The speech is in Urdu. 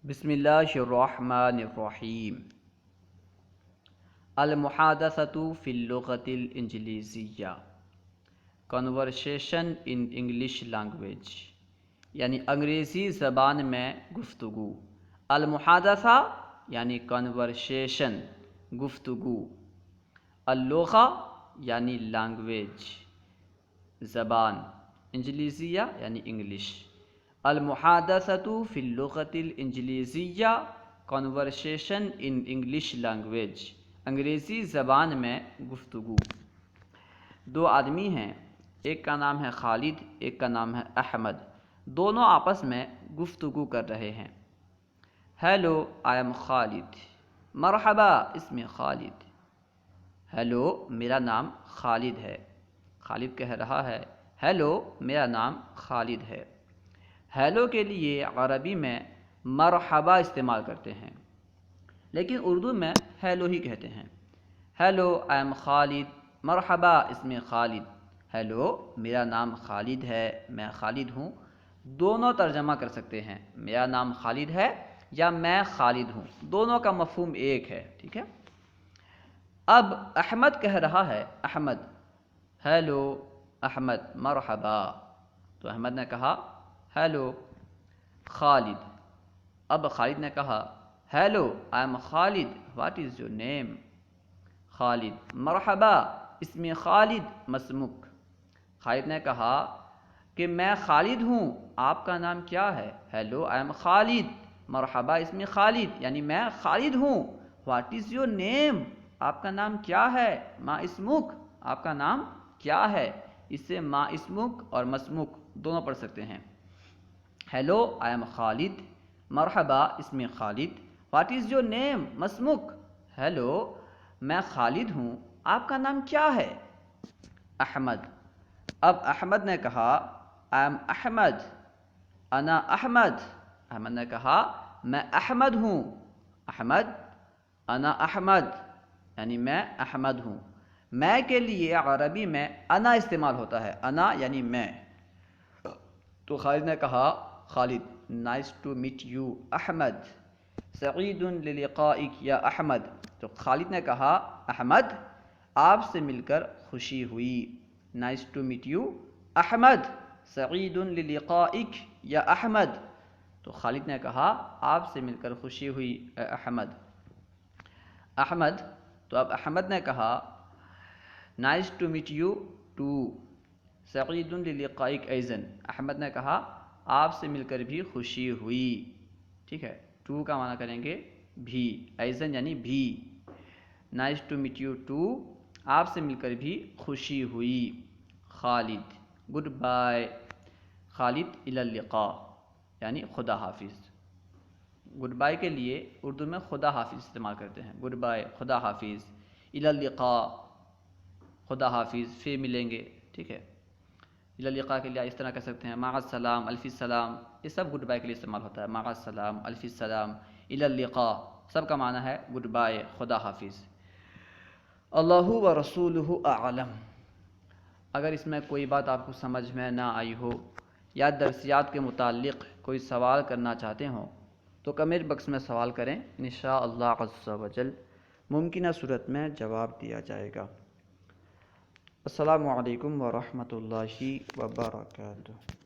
بسم اللہ الرحمن الرحیم۔ المحادثۃ فی اللغۃ الانجلیزیہ، کنورسیشن ان انگلش لینگویج، یعنی انگریزی زبان میں گفتگو۔ المحادثہ یعنی کنورسیشن، گفتگو۔ اللغہ یعنی لینگویج، زبان۔ انجلیزیہ یعنی انگلش۔ المحادثۃ فی اللغۃ الانجلیزیہ، کنورسیشن ان انگلش لینگویج، انگریزی زبان میں گفتگو۔ دو آدمی ہیں، ایک کا نام ہے خالد، ایک کا نام ہے احمد۔ دونوں آپس میں گفتگو کر رہے ہیں۔ Hello, I am Khalid. مرحبا، اسم خالد۔ ہیلو، میرا نام خالد ہے۔ خالد کہہ رہا ہے ہیلو، میرا نام خالد ہے۔ ہیلو کے لیے عربی میں مرحبا استعمال کرتے ہیں، لیکن اردو میں ہیلو ہی کہتے ہیں۔ Hello, I am Khalid. مرحبا، اسم خالد۔ ہیلو، میرا نام خالد ہے، میں خالد ہوں۔ دونوں ترجمہ کر سکتے ہیں، میرا نام خالد ہے یا میں خالد ہوں، دونوں کا مفہوم ایک ہے، ٹھیک ہے۔ اب احمد کہہ رہا ہے احمد، ہیلو احمد، مرحبا۔ تو احمد نے کہا ہیلو خالد۔ اب خالد نے کہا hello, I am Khalid, what is your name? Khalid, مرحبا، اسم خالد، مسمک۔ خالد نے کہا کہ میں خالد ہوں، آپ کا نام کیا ہے؟ ہیلو، آئی ایم خالد، مرحبا، اسم خالد، یعنی میں خالد ہوں۔ واٹ از یور نیم؟ آپ کا نام کیا ہے؟ ما اسمک، آپ کا نام کیا ہے؟ اس سے ما اسمک اور مسمک دونوں پڑھ سکتے ہیں۔ ہیلو، آئی ایم خالد، مرحبا، اسم Khalid, what is your name? مسمک۔ ہیلو، میں خالد ہوں، آپ کا نام کیا ہے؟ احمد۔ اب احمد نے کہا آئی ایم احمد، انا احمد۔ احمد نے کہا میں احمد ہوں۔ احمد، انا احمد، یعنی میں احمد ہوں۔ میں کے لیے عربی میں انا استعمال ہوتا ہے، انا یعنی میں۔ تو خالد نے کہا Khalid, nice to meet you Ahmad, سعید للقائک یا احمد۔ تو خالد نے کہا احمد، آپ سے مل کر خوشی ہوئی، nice to meet you Ahmad, سعید للقائک یا احمد۔ تو خالد نے کہا آپ سے مل کر خوشی ہوئی اے احمد۔ احمد، تو اب احمد نے کہا nice to meet you too, سعید للقائک ایضاً۔ احمد نے کہا آپ سے مل کر بھی خوشی ہوئی، ٹھیک ہے۔ ٹو کا معنی کریں گے بھی، ایضاً یعنی بھی۔ Nice to meet you too, آپ سے مل کر بھی خوشی ہوئی۔ خالد، گڈ بائے۔ خالد، الی اللقاء، یعنی خدا حافظ۔ گڈ بائے کے لیے اردو میں خدا حافظ استعمال کرتے ہیں، گڈ بائے، خدا حافظ۔ الی اللقاء، خدا حافظ، پھر ملیں گے، ٹھیک ہے۔ الی اللقاء کے لیے اس طرح کہہ سکتے ہیں مع السلام، الف السلام، یہ سب گڈ بائے کے لیے استعمال ہوتا ہے۔ مع السلام، الف السلام، الی اللقاء، سب کا معنی ہے گڈ بائے، خدا حافظ۔ اللہ و رسولہ اعلم۔ اگر اس میں کوئی بات آپ کو سمجھ میں نہ آئی ہو یا درسیات کے متعلق کوئی سوال کرنا چاہتے ہوں تو کمنٹ باکس میں سوال کریں، انشاءاللہ عز و جل ممکنہ صورت میں جواب دیا جائے گا۔ السلام علیکم ورحمۃ اللہ وبرکاتہ۔